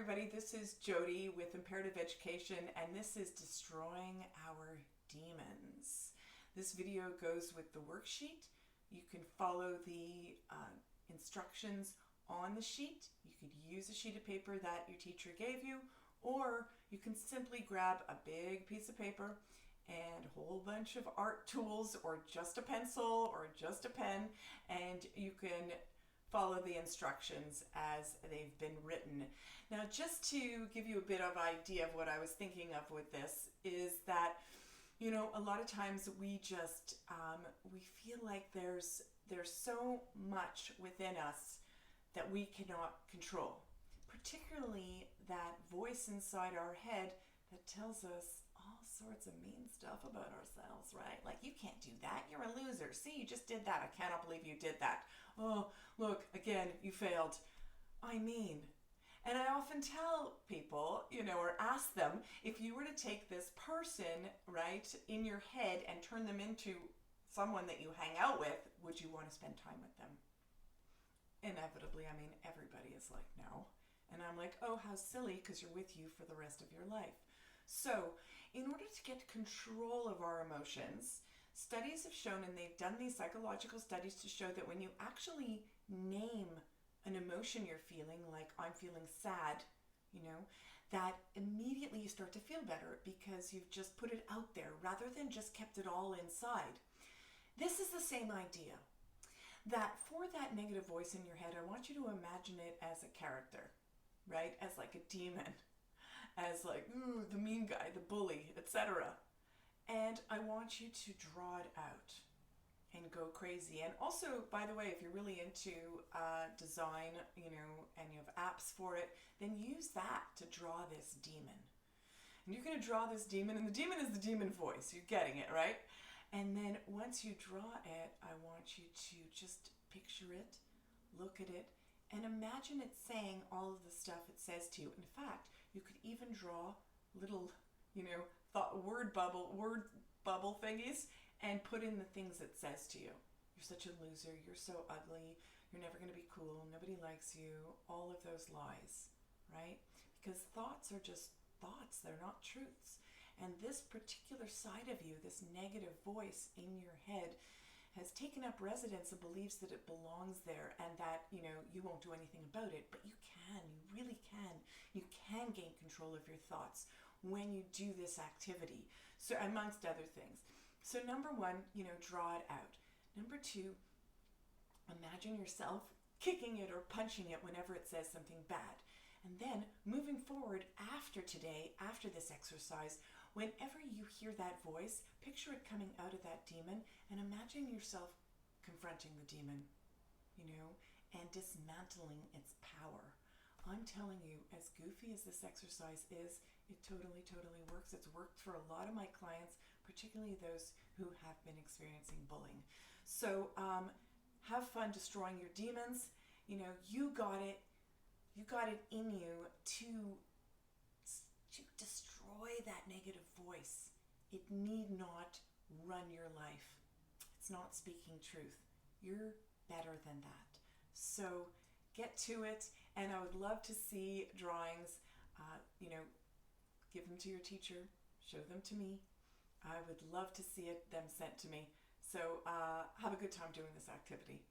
everybody, this is Jody with Imperative Education, and this is Destroying Our Demons. This video goes with the worksheet. You can follow the instructions on the sheet. You could use a sheet of paper that your teacher gave you, or you can simply grab a big piece of paper and a whole bunch of art tools, or just a pencil, or just a pen, and you can follow the instructions as they've been written. Now, just to give you a bit of idea of what I was thinking of with this is that, you know, a lot of times we just, we feel like there's so much within us that we cannot control, particularly that voice inside our head that tells us all sorts of mean stuff about ourselves, right? Like, you can't do that. You're a loser. See, you just did that. I cannot believe you did that. Oh, look, again, you failed. I mean, and I often tell people, you know, or ask them, if you were to take this person, right, in your head and turn them into someone that you hang out with, would you want to spend time with them? Inevitably, I mean, everybody is like, no. And I'm like, oh, how silly, because you're with you for the rest of your life. So, in order to get control of our emotions, studies have shown, and they've done these psychological studies to show that when you actually name an emotion you're feeling, like I'm feeling sad, you know, that immediately you start to feel better because you've just put it out there rather than just kept it all inside. This is the same idea. That for that negative voice in your head, I want you to imagine it as a character, right? As like a demon, as like, ooh, the mean guy, the bully, etc. And I want you to draw it out and go crazy. And also, by the way, if you're really into design, you know, and you have apps for it, then use that to draw this demon. And you're going to draw this demon, and the demon is the demon voice. You're getting it, right? And then once you draw it, I want you to just picture it, look at it, and imagine it saying all of the stuff it says to you. In fact, you could even draw little, you know, word bubble thingies and put in the things it says to you. You're such a loser, you're so ugly, you're never going to be cool, nobody likes you, all of those lies, right? Because thoughts are just thoughts, they're not truths. And this particular side of you, this negative voice in your head, has taken up residence and believes that it belongs there and that, you know, you won't do anything about it. But you can, you really can. You can gain control of your thoughts when you do this activity. So, amongst other things. So, number one, you know, draw it out. Number two, imagine yourself kicking it or punching it whenever it says something bad. And then moving forward after today, after this exercise, whenever you hear that voice, picture it coming out of that demon and imagine yourself confronting the demon, you know, and dismantling its power. I'm telling you, as goofy as this exercise is, it totally works. It's worked for a lot of my clients, particularly those who have been experiencing bullying. So have fun destroying your demons. You know, you got it. You got it in you to destroy that negative voice. It need not run your life. It's not speaking truth. You're better than that. So get to it, and I would love to see drawings. You know, give them to your teacher, show them to me. I would love to see them sent to me. So have a good time doing this activity.